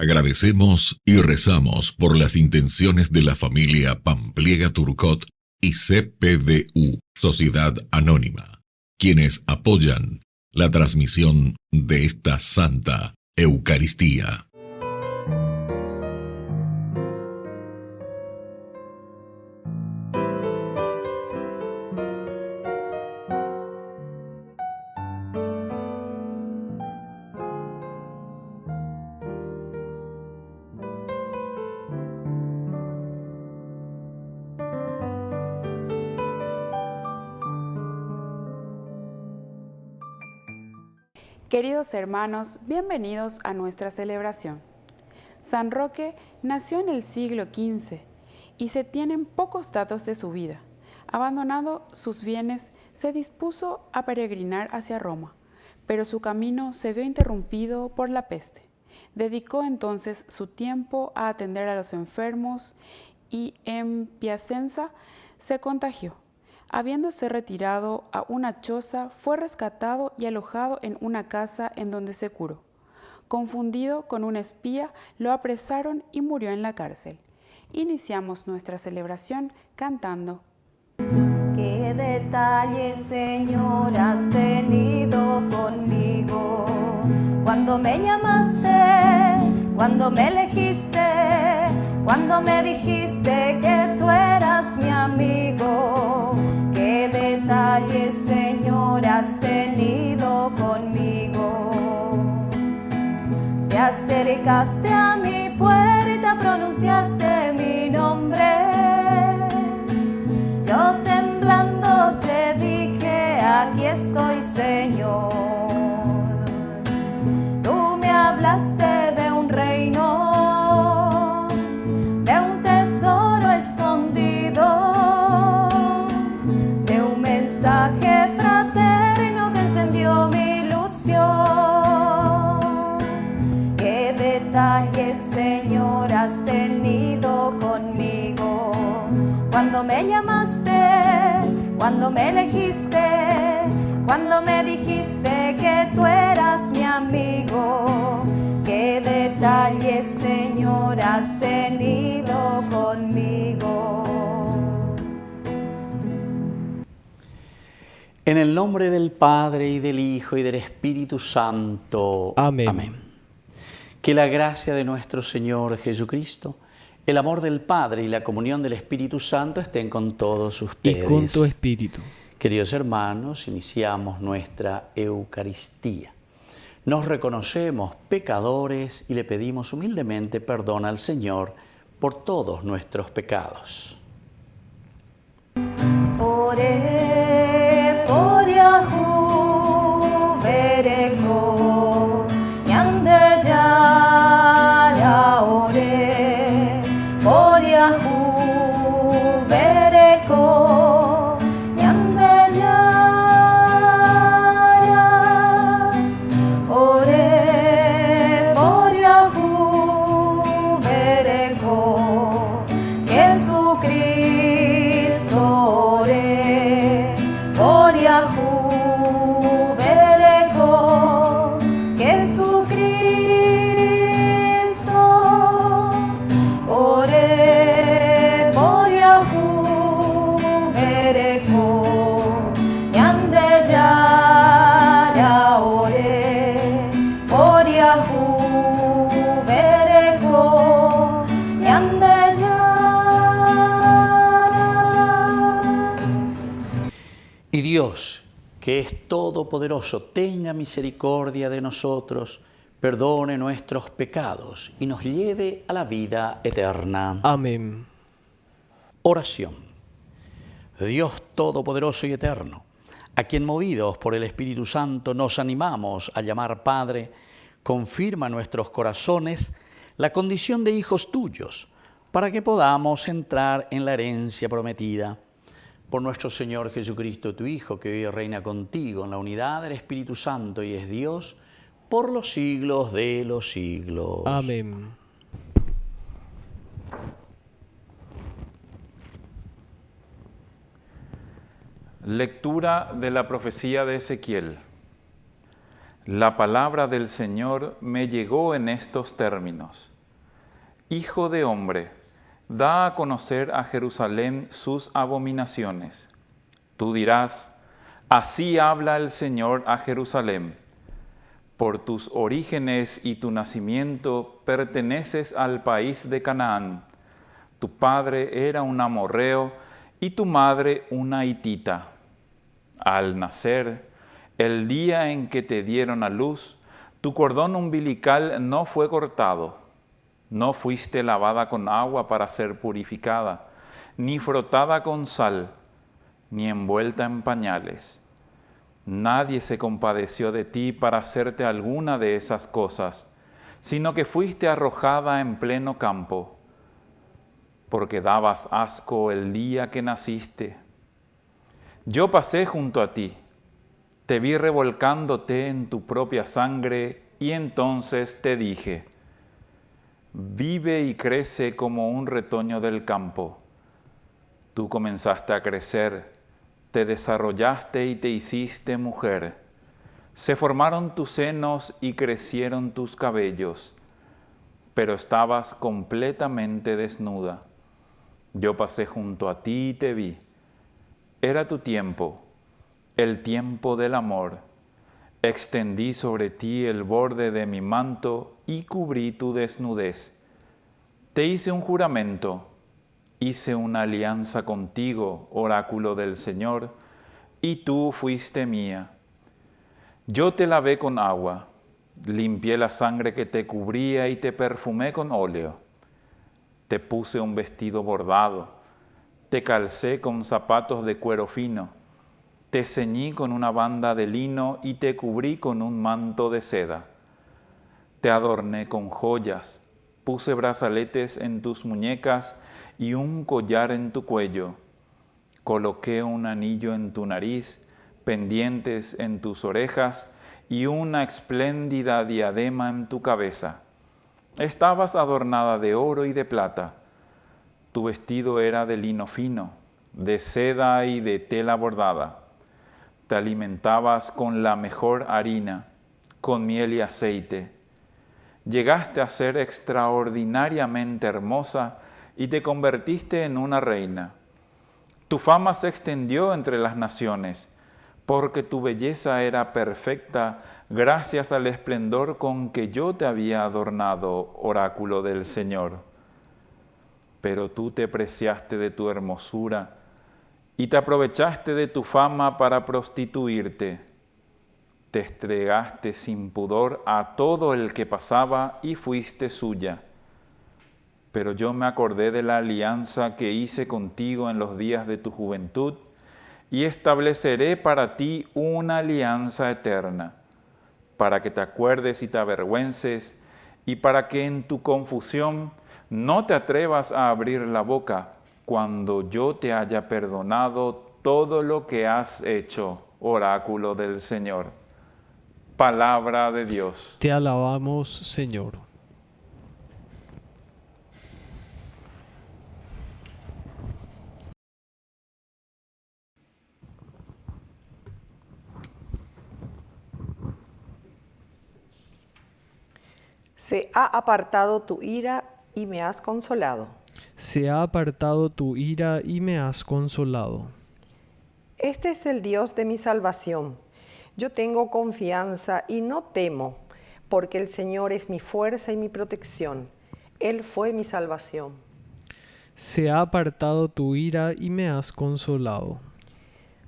Agradecemos y rezamos por las intenciones de la familia Pampliega Turcot y CPDU, Sociedad Anónima, quienes apoyan la transmisión de esta Santa Eucaristía. Queridos hermanos, bienvenidos a nuestra celebración. San Roque nació en el siglo XV y se tienen pocos datos de su vida. Abandonado sus bienes, se dispuso a peregrinar hacia Roma, pero su camino se vio interrumpido por la peste. Dedicó entonces su tiempo a atender a los enfermos y en Piacenza se contagió. Habiéndose retirado a una choza, fue rescatado y alojado en una casa en donde se curó. Confundido con un espía, lo apresaron y murió en la cárcel. Iniciamos nuestra celebración cantando. ¿Qué detalles, Señor, has tenido conmigo? Cuando me llamaste, cuando me elegiste, cuando me dijiste que tú eras mi amigo. ¿Qué detalles, Señor, has tenido conmigo? Te acercaste a mi puerta, pronunciaste mi nombre. Yo temblando te dije, aquí estoy, Señor. Tú me hablaste de un reino, de un tesoro escondido, de un mensaje fraterno que encendió mi ilusión. ¿Qué detalles, Señor, has tenido conmigo? Cuando me llamaste, cuando me elegiste, cuando me dijiste que tú eras mi amigo. ¿Qué detalles, Señor, has tenido conmigo? En el nombre del Padre, y del Hijo, y del Espíritu Santo. Amén. Amén. Que la gracia de nuestro Señor Jesucristo, el amor del Padre y la comunión del Espíritu Santo estén con todos ustedes. Y con tu espíritu. Queridos hermanos, iniciamos nuestra Eucaristía. Nos reconocemos pecadores y le pedimos humildemente perdón al Señor por todos nuestros pecados. Ore por Yahu bereko yande yara ore por Yahu bereko yande yara ore por Yahu bereko Jesucristo. Por Yahu bereko Jesucristo. Ore por Yahu bereko yande yara ore por Yahu bereko yande yara. Y Dios, que es todopoderoso, tenga misericordia de nosotros, perdone nuestros pecados y nos lleve a la vida eterna. Amén. Oración. Dios todopoderoso y eterno, a quien movidos por el Espíritu Santo nos animamos a llamar Padre, confirma en nuestros corazones la condición de hijos tuyos, para que podamos entrar en la herencia prometida. Por nuestro Señor Jesucristo, tu Hijo, que vive y reina contigo en la unidad del Espíritu Santo y es Dios, por los siglos de los siglos. Amén. Lectura de la profecía de Ezequiel. La palabra del Señor me llegó en estos términos. Hijo de hombre, da a conocer a Jerusalén sus abominaciones. Tú dirás, así habla el Señor a Jerusalén. Por tus orígenes y tu nacimiento perteneces al país de Canaán. Tu padre era un amorreo y tu madre una hitita. Al nacer, el día en que te dieron a luz, tu cordón umbilical no fue cortado. No fuiste lavada con agua para ser purificada, ni frotada con sal, ni envuelta en pañales. Nadie se compadeció de ti para hacerte alguna de esas cosas, sino que fuiste arrojada en pleno campo, porque dabas asco el día que naciste. Yo pasé junto a ti, te vi revolcándote en tu propia sangre, y entonces te dije, vive y crece como un retoño del campo. Tú comenzaste a crecer, te desarrollaste y te hiciste mujer. Se formaron tus senos y crecieron tus cabellos, pero estabas completamente desnuda. Yo pasé junto a ti y te vi. Era tu tiempo, el tiempo del amor. Extendí sobre ti el borde de mi manto y cubrí tu desnudez. Te hice un juramento, hice una alianza contigo, oráculo del Señor, y tú fuiste mía. Yo te lavé con agua, limpié la sangre que te cubría y te perfumé con óleo. Te puse un vestido bordado, te calcé con zapatos de cuero fino. Te ceñí con una banda de lino y te cubrí con un manto de seda. Te adorné con joyas, puse brazaletes en tus muñecas y un collar en tu cuello. Coloqué un anillo en tu nariz, pendientes en tus orejas y una espléndida diadema en tu cabeza. Estabas adornada de oro y de plata. Tu vestido era de lino fino, de seda y de tela bordada. Te alimentabas con la mejor harina, con miel y aceite. Llegaste a ser extraordinariamente hermosa y te convertiste en una reina. Tu fama se extendió entre las naciones, porque tu belleza era perfecta gracias al esplendor con que yo te había adornado, oráculo del Señor. Pero tú te preciaste de tu hermosura y te aprovechaste de tu fama para prostituirte. Te entregaste sin pudor a todo el que pasaba y fuiste suya. Pero yo me acordé de la alianza que hice contigo en los días de tu juventud y estableceré para ti una alianza eterna, para que te acuerdes y te avergüences y para que en tu confusión no te atrevas a abrir la boca cuando yo te haya perdonado todo lo que has hecho, oráculo del Señor. Palabra de Dios. Te alabamos, Señor. Se ha apartado tu ira y me has consolado. Se ha apartado tu ira y me has consolado. Este es el Dios de mi salvación. Yo tengo confianza y no temo, porque el Señor es mi fuerza y mi protección. Él fue mi salvación. Se ha apartado tu ira y me has consolado.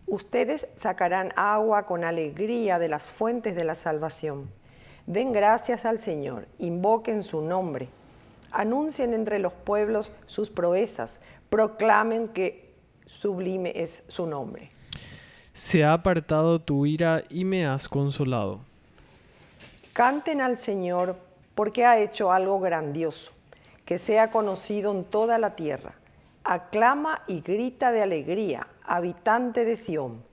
Ustedes sacarán agua con alegría de las fuentes de la salvación. Den gracias al Señor, invoquen su nombre. Anuncien entre los pueblos sus proezas, proclamen que sublime es su nombre. Se ha apartado tu ira y me has consolado. Canten al Señor porque ha hecho algo grandioso, que sea conocido en toda la tierra. Aclama y grita de alegría, habitante de Sión,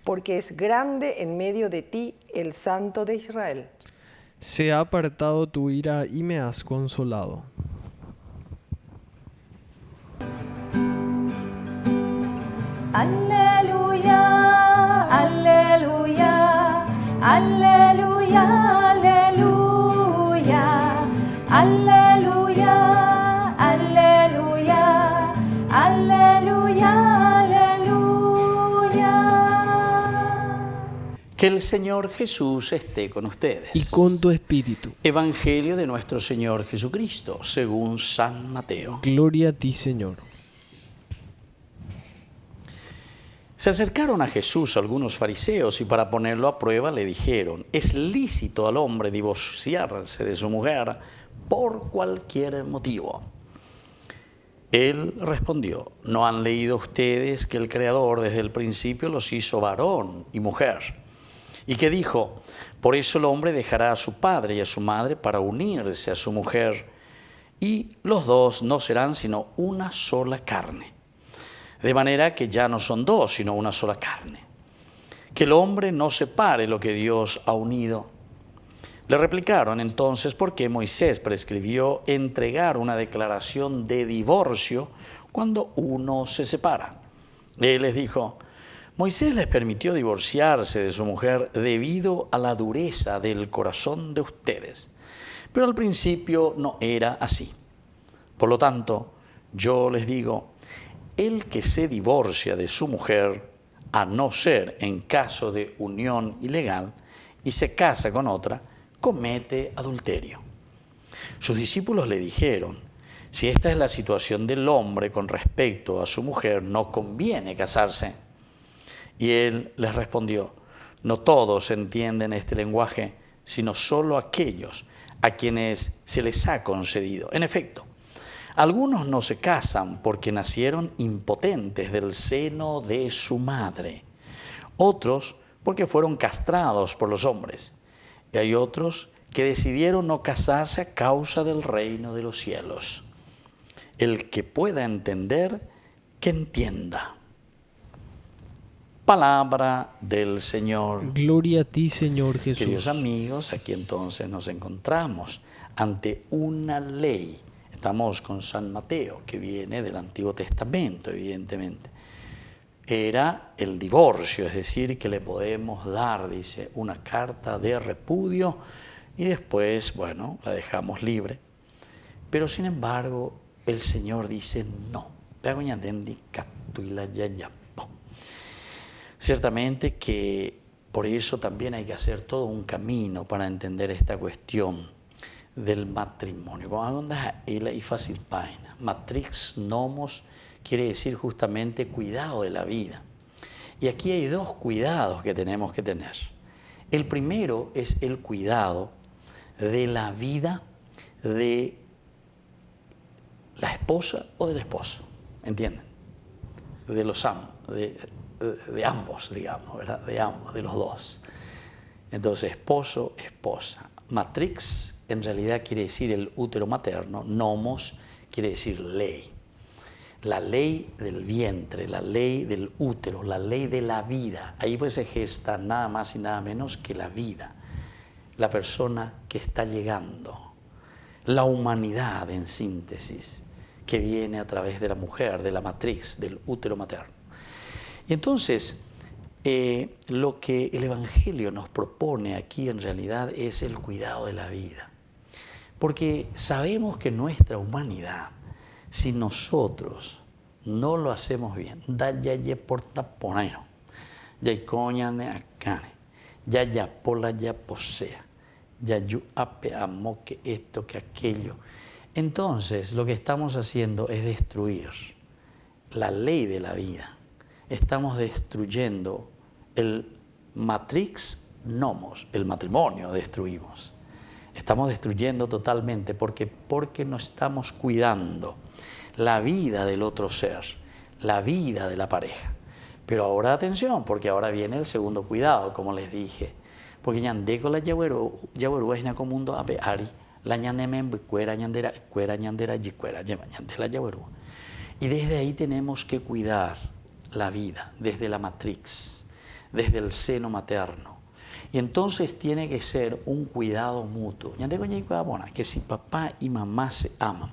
porque es grande en medio de ti el Santo de Israel. Se ha apartado tu ira y me has consolado. Aleluya, aleluya, aleluya, aleluya, aleluya, Que el Señor Jesús esté con ustedes. Y con tu espíritu. Evangelio de nuestro Señor Jesucristo, según San Mateo. Gloria a ti, Señor. Se acercaron a Jesús algunos fariseos y para ponerlo a prueba le dijeron: ¿es lícito al hombre divorciarse de su mujer por cualquier motivo? Él respondió: ¿no han leído ustedes que el Creador desde el principio los hizo varón y mujer? Y que dijo: por eso el hombre dejará a su padre y a su madre para unirse a su mujer, y los dos no serán sino una sola carne. De manera que ya no son dos, sino una sola carne. Que el hombre no separe lo que Dios ha unido. Le replicaron entonces por qué Moisés prescribió entregar una declaración de divorcio cuando uno se separa. Él les dijo: Moisés les permitió divorciarse de su mujer debido a la dureza del corazón de ustedes. Pero al principio no era así. Por lo tanto, yo les digo, el que se divorcia de su mujer, a no ser en caso de unión ilegal, y se casa con otra, comete adulterio. Sus discípulos le dijeron: si esta es la situación del hombre con respecto a su mujer, no conviene casarse. Y él les respondió: no todos entienden este lenguaje, sino solo aquellos a quienes se les ha concedido. En efecto, algunos no se casan porque nacieron impotentes del seno de su madre, otros porque fueron castrados por los hombres, y hay otros que decidieron no casarse a causa del reino de los cielos. El que pueda entender, que entienda. Palabra del Señor. Gloria a ti, Señor Jesús. Queridos amigos, aquí entonces nos encontramos ante una ley. Estamos con San Mateo, que viene del Antiguo Testamento, evidentemente. Era el divorcio, es decir, que le podemos dar, dice, una carta de repudio y después, bueno, la dejamos libre. Pero sin embargo, el Señor dice no. Ciertamente que por eso también hay que hacer todo un camino para entender esta cuestión del matrimonio. Matrix nomos quiere decir justamente cuidado de la vida. Y aquí hay dos cuidados que tenemos que tener. El primero es el cuidado de la vida de la esposa o del esposo, ¿entienden? De ambos, digamos, ¿verdad? De ambos, de los dos. Entonces, esposo, esposa. Matrix en realidad quiere decir el útero materno, nomos quiere decir ley. La ley del vientre, la ley del útero, la ley de la vida. Ahí pues se gesta nada más y nada menos que la vida, la persona que está llegando, la humanidad en síntesis, que viene a través de la mujer, de la matrix, del útero materno. Y entonces, lo que el Evangelio nos propone aquí en realidad es el cuidado de la vida. Porque sabemos que nuestra humanidad, si nosotros no lo hacemos bien, ya porta ponero, ya coña de acane, ya pola ya posea, ya yu ape amo que esto, que aquello. Entonces, lo que estamos haciendo es destruir la ley de la vida. Estamos destruyendo el matrix nomos, el matrimonio destruimos. Estamos destruyendo totalmente porque no estamos cuidando la vida del otro ser, la vida de la pareja. Pero ahora atención, porque ahora viene el segundo cuidado, como les dije. Porque ñandeko la yaweru es como mundo ape ari, la ñanemen cuera ñandera yicuera ñandela yaweru. Y desde ahí tenemos que cuidar la vida, desde la matrix, desde el seno materno. Y entonces tiene que ser un cuidado mutuo. Que si papá y mamá se aman,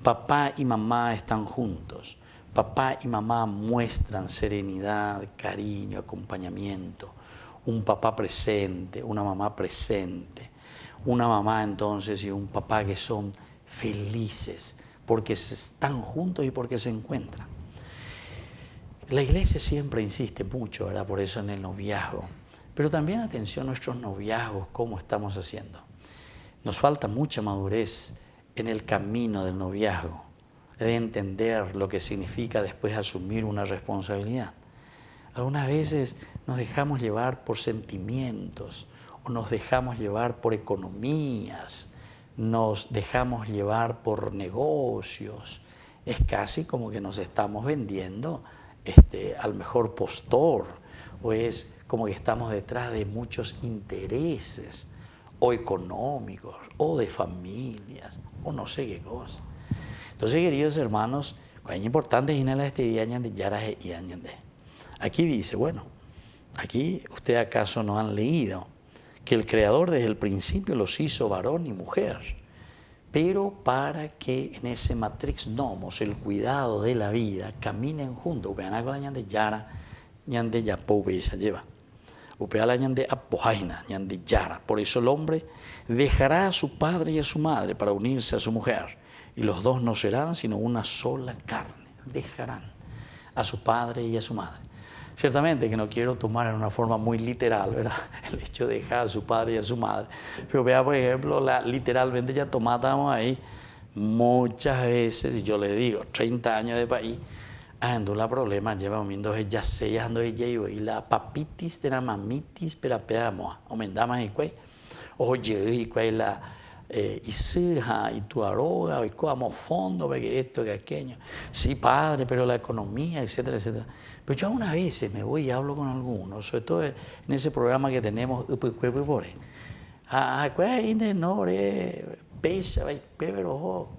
papá y mamá están juntos, papá y mamá muestran serenidad, cariño, acompañamiento, un papá presente, una mamá presente, una mamá entonces y un papá que son felices porque están juntos y porque se encuentran. La Iglesia siempre insiste mucho, ¿verdad? Por eso en el noviazgo, Pero también atención a nuestros noviazgos, cómo estamos haciendo. Nos falta mucha madurez en el camino del noviazgo, de entender lo que significa después asumir una responsabilidad. Algunas veces nos dejamos llevar por sentimientos o nos dejamos llevar por economías, nos dejamos llevar por negocios. Es casi como que nos estamos vendiendo al mejor postor, o es como que estamos detrás de muchos intereses, o económicos, o de familias, o no sé qué cosa. Entonces, queridos hermanos, es importante este día y añade. Aquí dice, bueno, aquí ustedes acaso no han leído que el Creador desde el principio los hizo varón y mujer, pero para que en ese matrix nomos, el cuidado de la vida, caminen juntos. Por eso el hombre dejará a su padre y a su madre para unirse a su mujer, y los dos no serán sino una sola carne. Dejarán a su padre y a su madre. Ciertamente que no quiero tomar en una forma muy literal, ¿verdad?, el hecho de dejar a su padre y a su madre. Pero vea, por ejemplo, literalmente ya tomamos ahí muchas veces, y yo le digo, 30 años de país, ando la problema, lleva viendo ya sé, ando y la papitis de la mamitis, pero peamos, aumentamos y cuál, oye, y cuál la hija y tu aroga, y como fondo, que esto, que aquello. Sí, padre, pero la economía, etcétera, etcétera. Pero yo algunas veces me voy y hablo con algunos, sobre todo en ese programa que tenemos,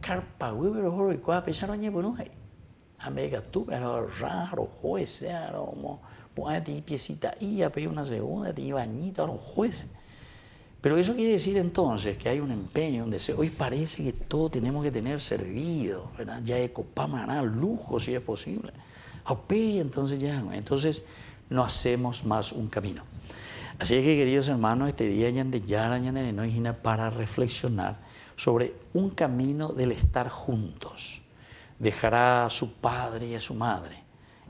carpa, y cuál pensaron y bueno, América tú, pero raro, juez, como ponete piecita y a pedir una segunda, te bañito a los jueces. Pero eso quiere decir entonces que hay un empeño, un deseo. Hoy parece que todo tenemos que tener servido, ¿verdad? Ya de copamaná, lujo si es posible. Entonces ya, entonces no hacemos más un camino. Así es que, queridos hermanos, este día para reflexionar sobre un camino del estar juntos. Dejará a su padre y a su madre,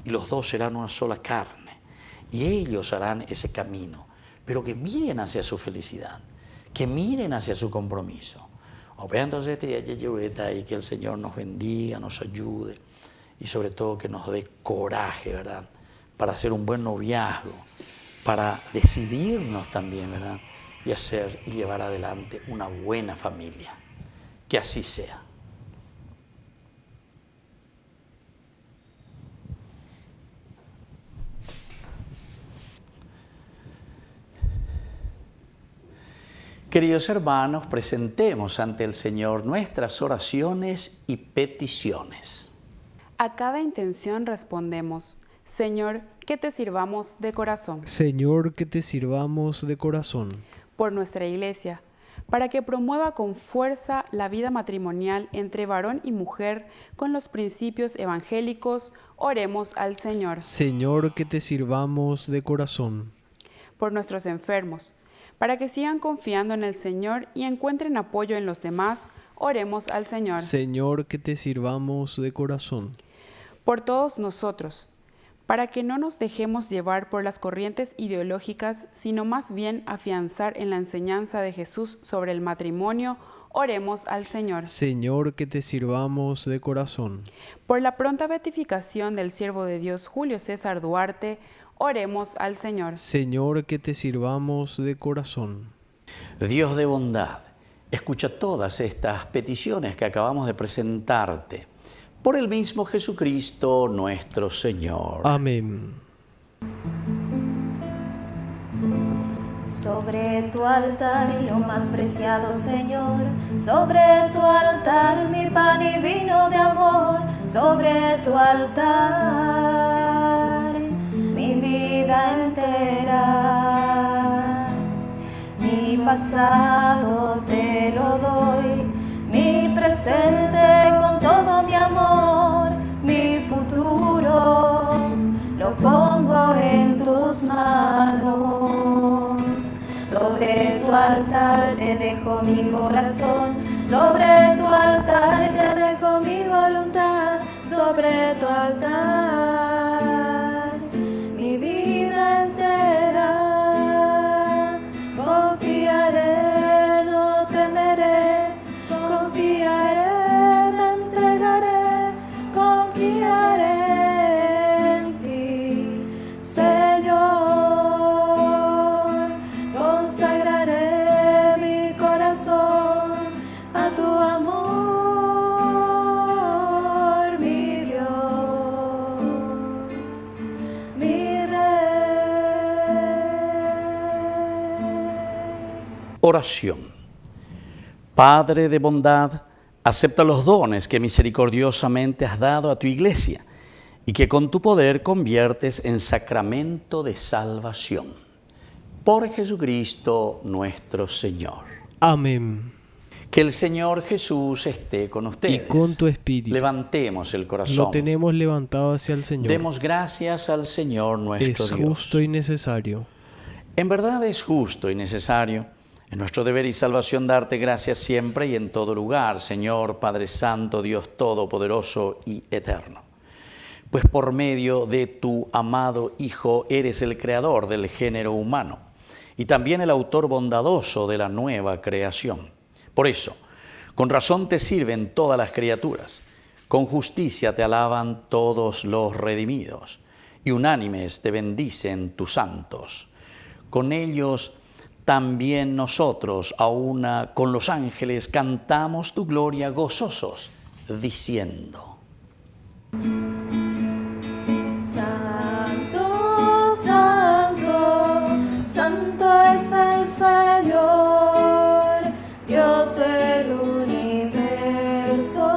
y los dos serán una sola carne, y ellos harán ese camino, pero que miren hacia su felicidad, que miren hacia su compromiso. Entonces este día y que el Señor nos bendiga, nos ayude, y sobre todo que nos dé coraje, ¿verdad?, para hacer un buen noviazgo, para decidirnos también, ¿verdad?, y hacer y llevar adelante una buena familia. Que así sea. Queridos hermanos, presentemos ante el Señor nuestras oraciones y peticiones. A cada intención respondemos, Señor, que te sirvamos de corazón. Señor, que te sirvamos de corazón. Por nuestra Iglesia, para que promueva con fuerza la vida matrimonial entre varón y mujer con los principios evangélicos, oremos al Señor. Señor, que te sirvamos de corazón. Por nuestros enfermos, para que sigan confiando en el Señor y encuentren apoyo en los demás, oremos al Señor. Señor, que te sirvamos de corazón. Por todos nosotros, para que no nos dejemos llevar por las corrientes ideológicas, sino más bien afianzar en la enseñanza de Jesús sobre el matrimonio, oremos al Señor. Señor, que te sirvamos de corazón. Por la pronta beatificación del siervo de Dios Julio César Duarte, oremos al Señor. Señor, que te sirvamos de corazón. Dios de bondad, escucha todas estas peticiones que acabamos de presentarte. Por el mismo Jesucristo nuestro Señor. Amén. Sobre tu altar lo más preciado, Señor, sobre tu altar mi pan y vino de amor, sobre tu altar mi vida entera, mi pasado te lo doy, mi presente con todo mi amor, mi futuro lo pongo en tus manos. Sobre tu altar te dejo mi corazón, sobre tu altar te dejo mi voluntad, sobre tu altar mi vida entera. Oración. Padre de bondad, acepta los dones que misericordiosamente has dado a tu Iglesia y que con tu poder conviertes en sacramento de salvación. Por Jesucristo nuestro Señor. Amén. Que el Señor Jesús esté con ustedes. Y con tu espíritu. Levantemos el corazón. Lo tenemos levantado hacia el Señor. Demos gracias al Señor nuestro Es Dios. justo y necesario. En verdad es justo y necesario, es nuestro deber y salvación darte gracias siempre y en todo lugar, Señor Padre Santo, Dios Todopoderoso y Eterno. Pues por medio de tu amado Hijo eres el creador del género humano y también el autor bondadoso de la nueva creación. Por eso, con razón te sirven todas las criaturas, con justicia te alaban todos los redimidos y unánimes te bendicen tus santos. Con ellos también nosotros, a una con los ángeles, cantamos tu gloria gozosos, diciendo: Santo, santo, santo es el Señor, Dios del universo.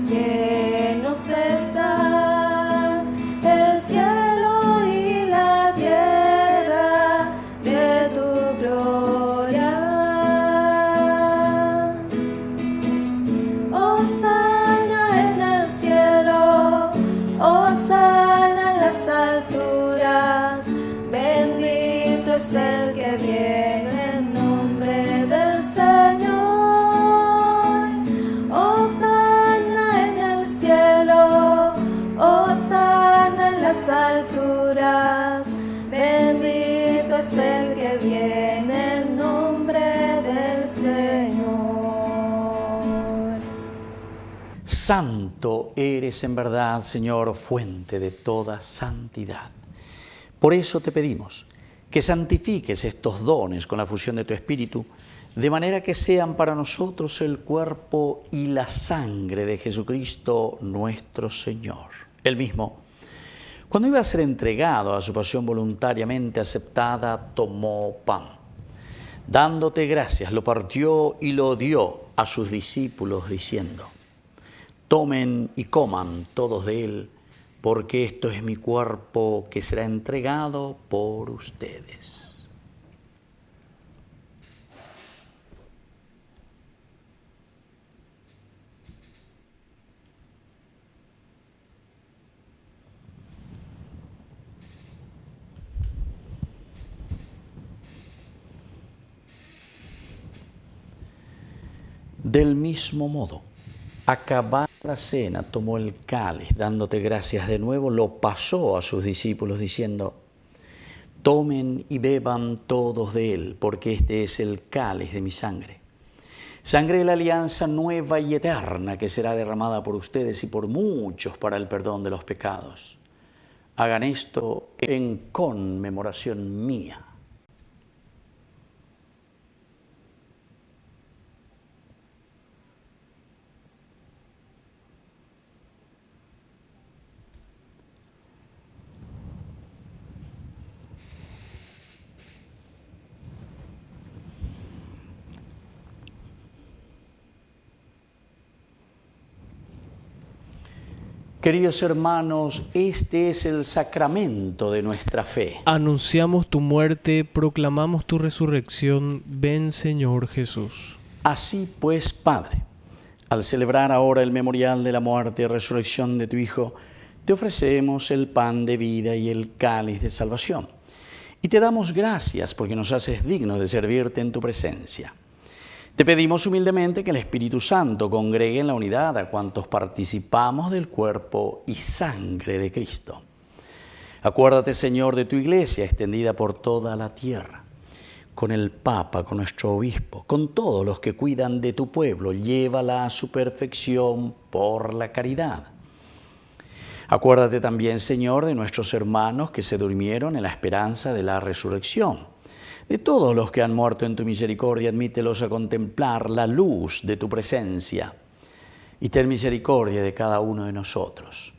Llenos están el cielo y la tierra de tu gloria. Hosana en el cielo, hosana en las alturas, bendito es el que viene en nombre del Señor. Hosana en el cielo, hosana en las alturas, bendito es el que viene en nombre del Señor. Santo eres en verdad, Señor, fuente de toda santidad. Por eso te pedimos que santifiques estos dones con la fusión de tu Espíritu, de manera que sean para nosotros el cuerpo y la sangre de Jesucristo nuestro Señor. Él mismo, cuando iba a ser entregado a su pasión voluntariamente aceptada, tomó pan. Dándote gracias, lo partió y lo dio a sus discípulos, diciendo: tomen y coman todos de él, porque esto es mi cuerpo que será entregado por ustedes. Del mismo modo, acabada la cena, tomó el cáliz, dándote gracias de nuevo, lo pasó a sus discípulos diciendo: tomen y beban todos de él, porque este es el cáliz de mi sangre. Sangre de la alianza nueva y eterna que será derramada por ustedes y por muchos para el perdón de los pecados. Hagan esto en conmemoración mía. Queridos hermanos, este es el sacramento de nuestra fe. Anunciamos tu muerte, proclamamos tu resurrección. Ven, Señor Jesús. Así pues, Padre, al celebrar ahora el memorial de la muerte y resurrección de tu Hijo, te ofrecemos el pan de vida y el cáliz de salvación. Y te damos gracias porque nos haces dignos de servirte en tu presencia. Te pedimos humildemente que el Espíritu Santo congregue en la unidad a cuantos participamos del cuerpo y sangre de Cristo. Acuérdate, Señor, de tu Iglesia extendida por toda la tierra, con el Papa, con nuestro Obispo, con todos los que cuidan de tu pueblo. Llévala a su perfección por la caridad. Acuérdate también, Señor, de nuestros hermanos que se durmieron en la esperanza de la resurrección. De todos los que han muerto en tu misericordia, admítelos a contemplar la luz de tu presencia. Y ten misericordia de cada uno de nosotros.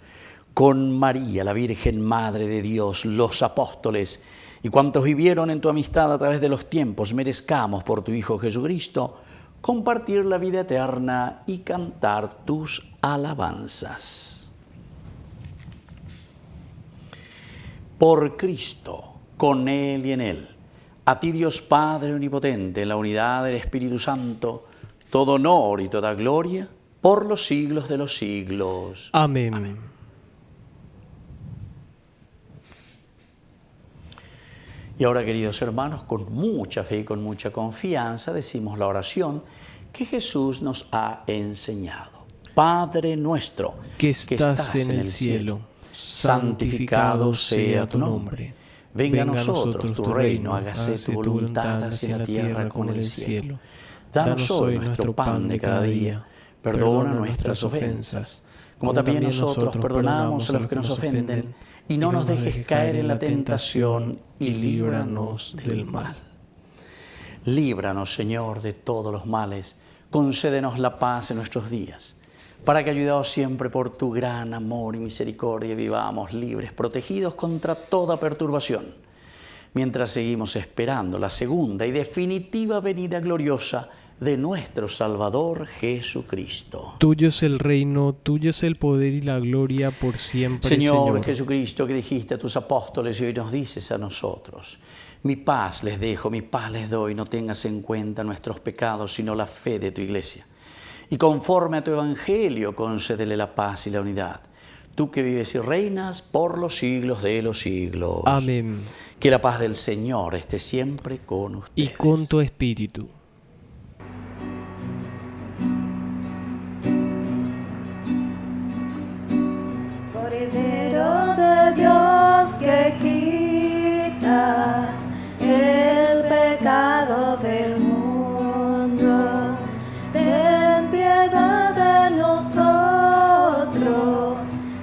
Con María, la Virgen Madre de Dios, los apóstoles y cuantos vivieron en tu amistad a través de los tiempos, merezcamos por tu Hijo Jesucristo compartir la vida eterna y cantar tus alabanzas. Por Cristo, con Él y en Él, a ti Dios Padre Omnipotente, en la unidad del Espíritu Santo, todo honor y toda gloria por los siglos de los siglos. Amén. Amén. Y ahora, queridos hermanos, con mucha fe y con mucha confianza decimos la oración que Jesús nos ha enseñado. Padre nuestro, que estás en el cielo, santificado sea tu nombre. Venga a nosotros tu reino, hágase tu voluntad, así en la tierra como en el cielo. Danos hoy nuestro pan de cada día. Perdona nuestras ofensas, como también nosotros perdonamos a los que nos ofenden. Y no nos dejes caer en la tentación, y líbranos del mal. Líbranos, Señor, de todos los males. Concédenos la paz en nuestros días, para que, ayudados siempre por tu gran amor y misericordia, vivamos libres, protegidos contra toda perturbación, mientras seguimos esperando la segunda y definitiva venida gloriosa de nuestro Salvador Jesucristo. Tuyo es el reino, tuyo es el poder y la gloria por siempre, Señor Jesucristo, que dijiste a tus apóstoles y hoy nos dices a nosotros: mi paz les dejo, mi paz les doy, no tengas en cuenta nuestros pecados, sino la fe de tu iglesia. Y conforme a tu evangelio, concédele la paz y la unidad. Tú que vives y reinas por los siglos de los siglos. Amén. Que la paz del Señor esté siempre con ustedes. Y con tu espíritu. Cordero de Dios, que quitas el pecado del mundo, ten piedad de nosotros,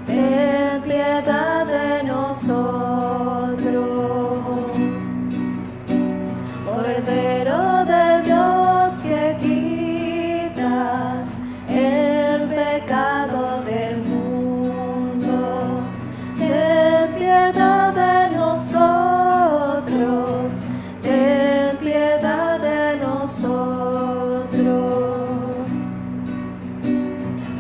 ten piedad de nosotros. Cordero de Dios, que quitas el pecado del mundo, ten piedad de nosotros, ten piedad de nosotros.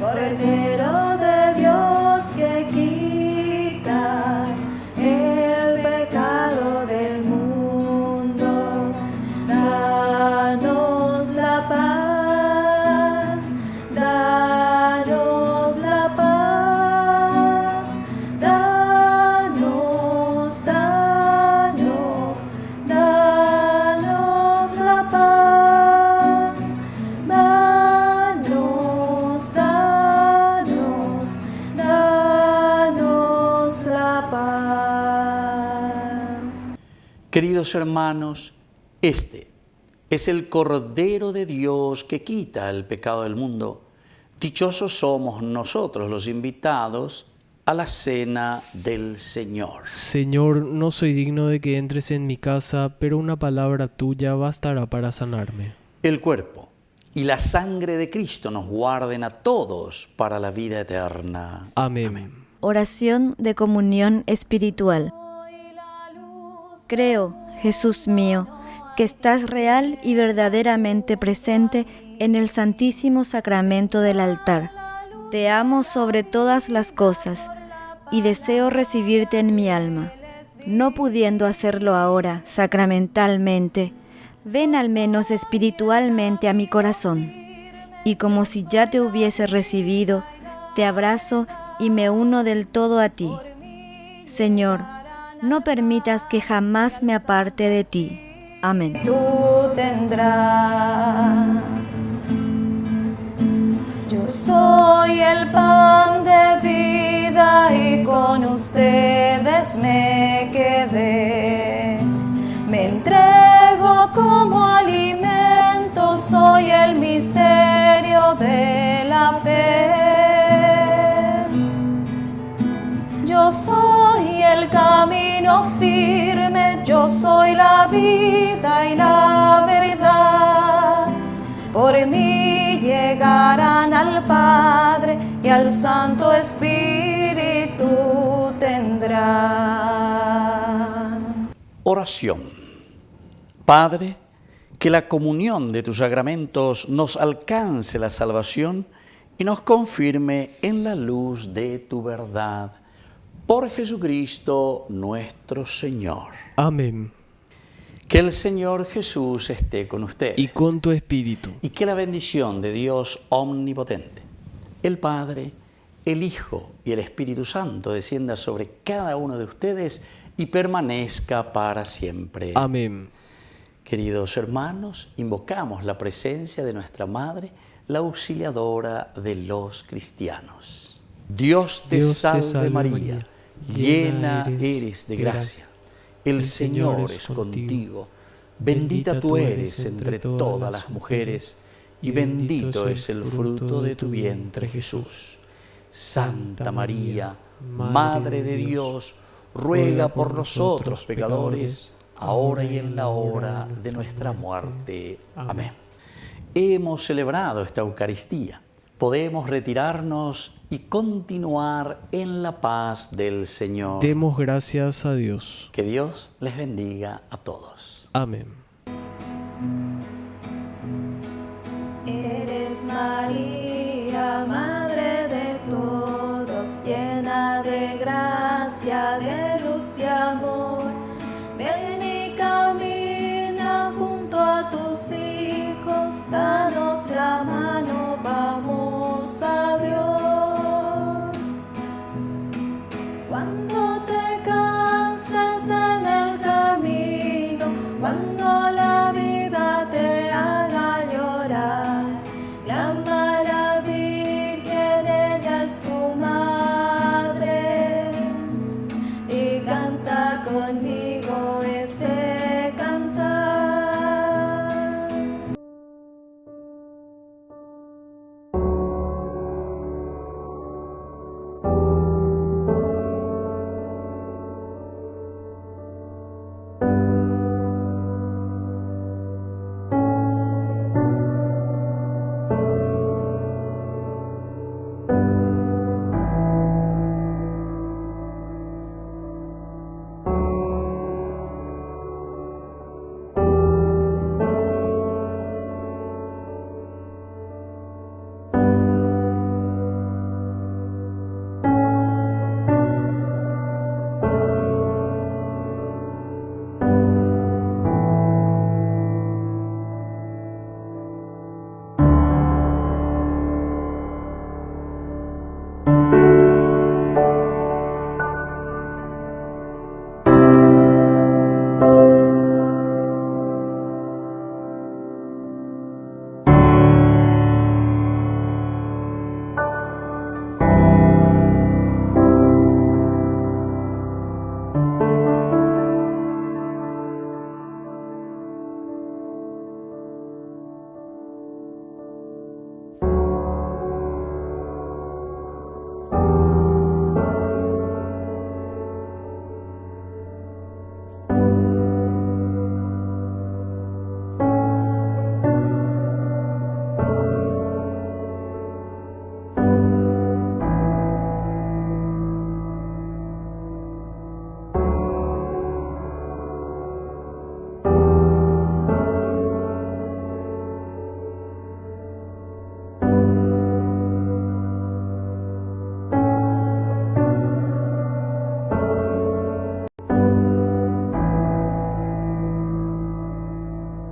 Cordero de Dios, que quitas el pecado del mundo, danos la paz, danos la paz, danos, danos, danos la paz, danos, danos, danos la paz. Queridos hermanos, este es el Cordero de Dios que quita el pecado del mundo. Dichosos somos nosotros los invitados a la cena del Señor. Señor, no soy digno de que entres en mi casa, pero una palabra tuya bastará para sanarme. El cuerpo y la sangre de Cristo nos guarden a todos para la vida eterna. Amén. Oración de comunión espiritual. Creo, Jesús mío, que estás real y verdaderamente presente en el Santísimo Sacramento del altar. Te amo sobre todas las cosas y deseo recibirte en mi alma. No pudiendo hacerlo ahora sacramentalmente, ven al menos espiritualmente a mi corazón. Y como si ya te hubiese recibido, te abrazo y me uno del todo a ti. Señor, no permitas que jamás me aparte de ti. Amén. Tú tendrás. Yo soy el pan de vida y con ustedes me quedé. Me entrego como alimento, soy el misterio de la fe. Yo soy el camino firme, yo soy la vida y la verdad. Por mí llegarán al Padre y al Santo Espíritu tendrán. Oración. Padre, que la comunión de tus sacramentos nos alcance la salvación y nos confirme en la luz de tu verdad. Por Jesucristo nuestro Señor. Amén. Que el Señor Jesús esté con ustedes. Y con tu espíritu. Y que la bendición de Dios omnipotente, el Padre, el Hijo y el Espíritu Santo descienda sobre cada uno de ustedes y permanezca para siempre. Amén. Queridos hermanos, invocamos la presencia de nuestra Madre, la auxiliadora de los cristianos. Dios te salve María, llena eres de gracia. El Señor es contigo. Bendita tú eres entre todas las mujeres, y bendito es el fruto de tu vientre, Jesús. Santa María, Madre de Dios, ruega por nosotros pecadores, ahora y en la hora de nuestra muerte. Amén. Hemos celebrado esta Eucaristía. Podemos retirarnos y continuar en la paz del Señor. Demos gracias a Dios. Que Dios les bendiga a todos. Amén. Eres María, Madre de todos, llena de gracia, de luz y amor. Ven y camina junto a tus hijos, danos la mano, vamos a Dios. Cuando